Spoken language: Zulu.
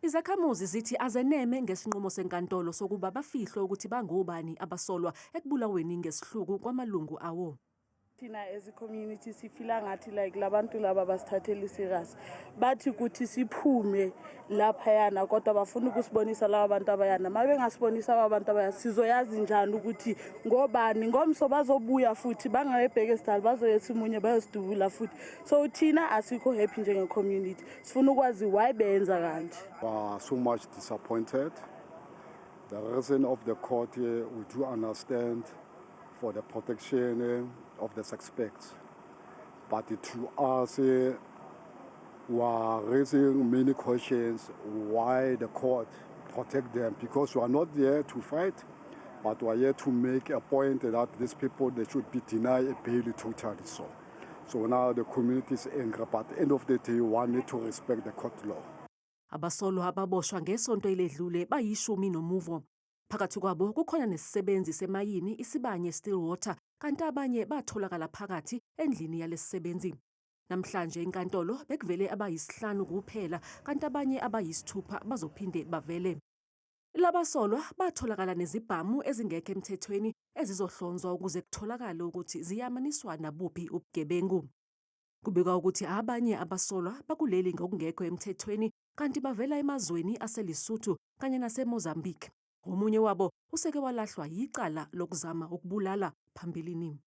Izakhamuzi zithi azeneme ngesinqumo senkantolo sokuba bafihlwe ukuthi bangobani abasolwa ekubulaweni ngesihluku kwamalungu awo. Thina as a community sifila ngathi like labantu laba basithatheli serious bathi ukuthi siphume lapha yana kodwa bafuna ukusibonisa laba bantu abayana mabe ngasibonisa abantu abayana sizoyazi njani ukuthi ngobani ngomso bazobuya futhi bangayebheke style bazoyethi umunye bayosidubula futhi so thina asikho happy njenge community sifuna ukwazi why benza kanje. So much disappointed. The reason of the court here, we do understand for the protection of the suspects. But to us, we are raising many questions why the court protect them, because we are not there to fight, but we are here to make a point that these people, they should be denied a bail totally. So now the community is angry, but at the end of the day, we need to respect the court law. Abasolwa ababoshwa ngesonto eledlule bayishumi nomuvo. Phakathi kwabo kukhona nesisebenzi semayini isibanye Stillwater, kanti abanye batholakala phakathi endlini yalesisebenzi. Namhlanje inkantolo bekuvele abayisihlanu kuphela, kanti abanye abayisithupha bazophinde bavele. Labasolwa batholakala nezibhamu ezingekho emthethweni ezizohlonzwa ukuze kutholakale ukuthi ziyamaniswa nabuphi ubugebengu. Kubikwa ukuthi abanye abasolwa bakuleli ngokungekho emthethweni kanti bavela emazweni aseLesotho kanye naseMozambique. Omunye wabo useke walahlwa yicala lokuzama ukubulala phambilini.